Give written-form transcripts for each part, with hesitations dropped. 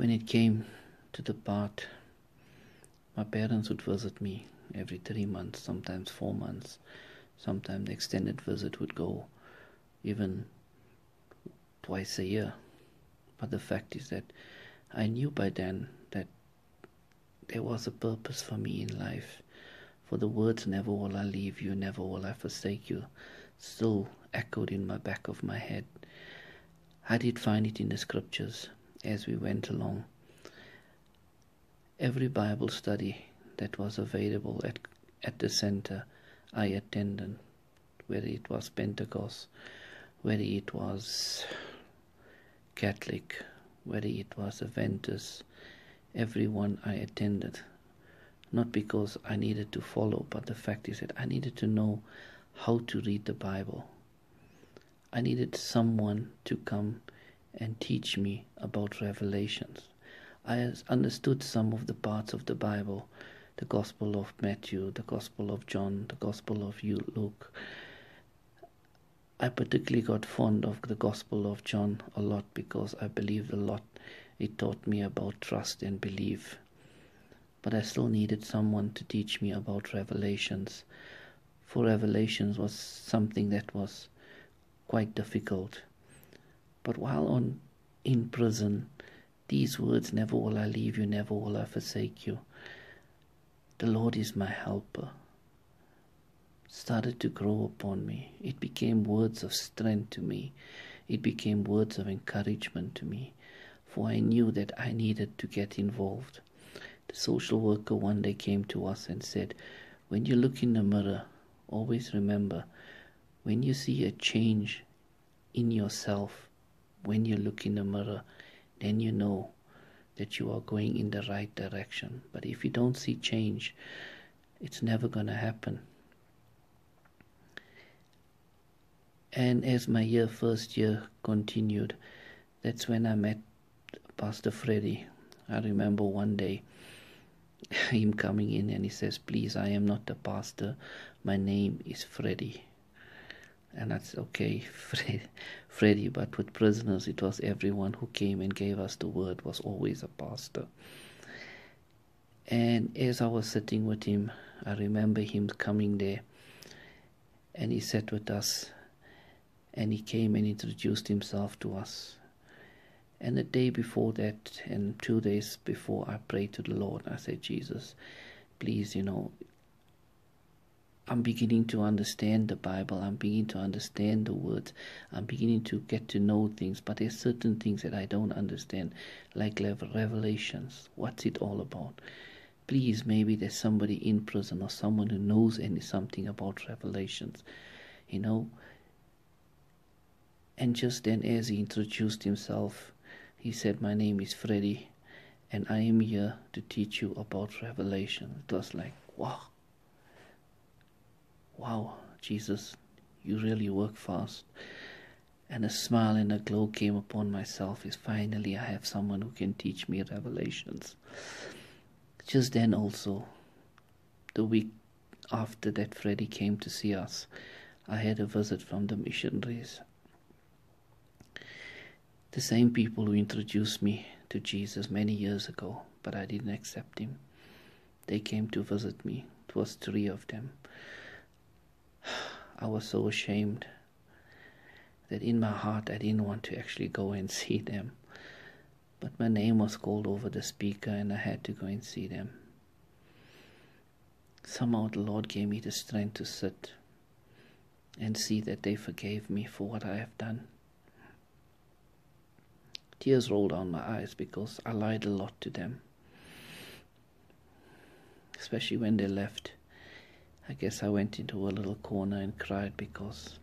when it came to the part, my parents would visit me every 3 months, sometimes 4 months. Sometimes the extended visit would go even twice a year. But the fact is that I knew by then that there was a purpose for me in life. For the words, never will I leave you, never will I forsake you, still echoed in my back of my head. I did find it in the scriptures as we went along. Every Bible study that was available at the center, I attended, whether it was Pentecost, whether it was Catholic, whether it was Adventist, every one I attended. Not because I needed to follow, but the fact is that I needed to know how to read the Bible. I needed someone to come and teach me about Revelations. I understood some of the parts of the Bible, the Gospel of Matthew, the Gospel of John, the Gospel of Luke. I particularly got fond of the Gospel of John a lot because I believed a lot. It taught me about trust and belief. But I still needed someone to teach me about Revelations. For Revelations was something that was quite difficult. But while in prison, these words, never will I leave you, never will I forsake you, the Lord is my helper, started to grow upon me. It became words of strength to me. It became words of encouragement to me. For I knew that I needed to get involved. The social worker one day came to us and said, when you look in the mirror, always remember, when you see a change in yourself, when you look in the mirror, then you know that you are going in the right direction. But if you don't see change, it's never going to happen. And as my first year continued, that's when I met Pastor Freddie. I remember one day him coming in and he says, please, I am not the pastor. My name is Freddie. And that's okay, Freddie, but with prisoners, it was everyone who came and gave us the word was always a pastor. And as I was sitting with him, I remember him coming there, and he sat with us, and he came and introduced himself to us. And the day before that, and 2 days before, I prayed to the Lord. I said, Jesus, please, I'm beginning to understand the Bible. I'm beginning to understand the words. I'm beginning to get to know things. But there's certain things that I don't understand, like Revelations. What's it all about? Please, maybe there's somebody in prison or someone who knows something about Revelations, And just then, as he introduced himself, he said, my name is Freddie, and I am here to teach you about Revelation. It was like, wow, Jesus, you really work fast. And a smile and a glow came upon myself as finally I have someone who can teach me Revelations. Just then also, the week after that Freddie came to see us, I had a visit from the missionaries. The same people who introduced me to Jesus many years ago, but I didn't accept him. They came to visit me. It was 3 of them. I was so ashamed that in my heart I didn't want to actually go and see them. But my name was called over the speaker and I had to go and see them. Somehow the Lord gave me the strength to sit and see that they forgave me for what I have done. Tears rolled down my eyes because I lied a lot to them. Especially when they left. I guess I went into a little corner and cried because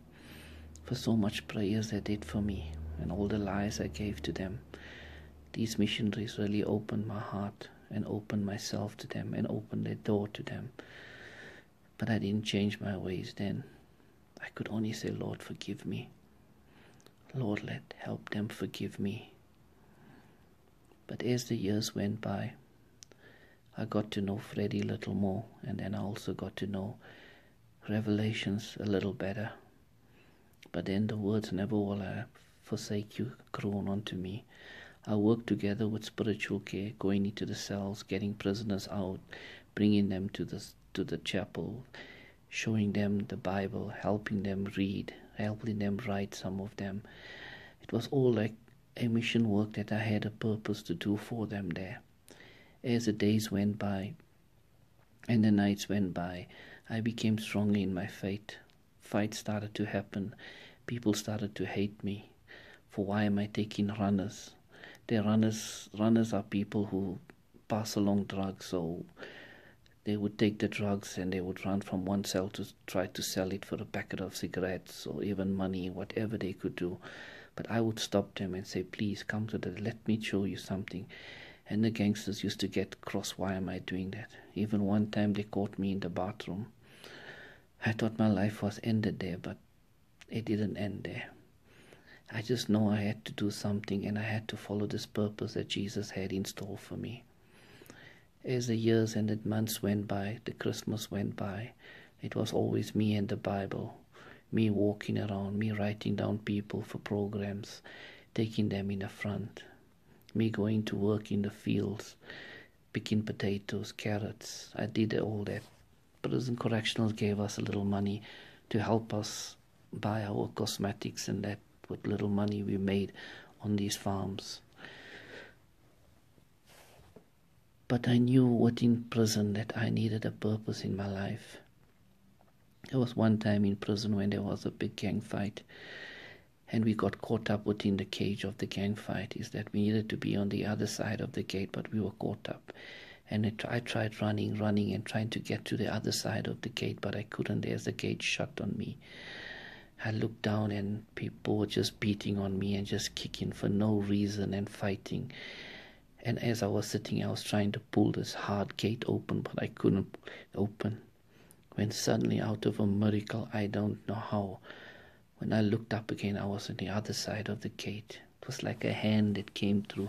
for so much prayers they did for me and all the lies I gave to them. These missionaries really opened my heart and opened myself to them and opened their door to them. But I didn't change my ways then. I could only say, Lord, forgive me. Lord, help them forgive me. But as the years went by, I got to know Freddie a little more, and then I also got to know Revelations a little better. But then the words, never will I forsake you, grown onto me. I worked together with spiritual care, going into the cells, getting prisoners out, bringing them to the chapel, showing them the Bible, helping them read, helping them write, some of them. It was all like a mission work that I had a purpose to do for them there. As the days went by and the nights went by, I became stronger in my faith. Fights started to happen. People started to hate me. For why am I taking runners? Runners are people who pass along drugs, so they would take the drugs and they would run from one cell to try to sell it for a packet of cigarettes or even money, whatever they could do. But I would stop them and say, please come to let me show you something. And the gangsters used to get cross, why am I doing that? Even one time they caught me in the bathroom. I thought my life was ended there, but it didn't end there. I just know I had to do something, and I had to follow this purpose that Jesus had in store for me. As the years and the months went by, the Christmas went by, it was always me and the Bible, me walking around, me writing down people for programs, taking them in the front, me going to work in the fields, picking potatoes, carrots. I did all that. Prison Correctionals gave us a little money to help us buy our cosmetics, and that with little money we made on these farms. But I knew within prison that I needed a purpose in my life. There was one time in prison when there was a big gang fight, and we got caught up within the cage of the gang fight. Is that we needed to be on the other side of the gate, but we were caught up. And I tried running and trying to get to the other side of the gate, but I couldn't. There's the gate shut on me. I looked down and people were just beating on me and just kicking for no reason and fighting. And as I was sitting, I was trying to pull this hard gate open, but I couldn't open. When suddenly, out of a miracle, I don't know how, when I looked up again, I was on the other side of the gate. It was like a hand that came through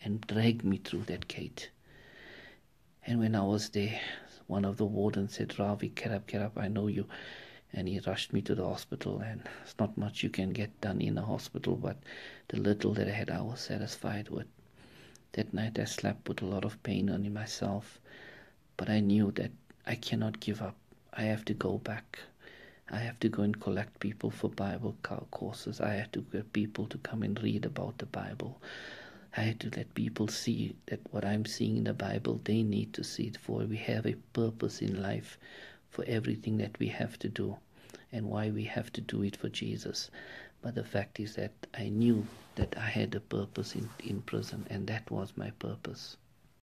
and dragged me through that gate. And when I was there, one of the wardens said, Ravi, get up, I know you. And he rushed me to the hospital, and it's not much you can get done in a hospital, but the little that I had, I was satisfied with. That night I slept with a lot of pain on myself, but I knew that I cannot give up. I have to go back. I have to go and collect people for Bible courses. I have to get people to come and read about the Bible. I had to let people see that what I'm seeing in the Bible, they need to see it, for we have a purpose in life for everything that we have to do, and why we have to do it for Jesus. But the fact is that I knew that I had a purpose in prison, and that was my purpose.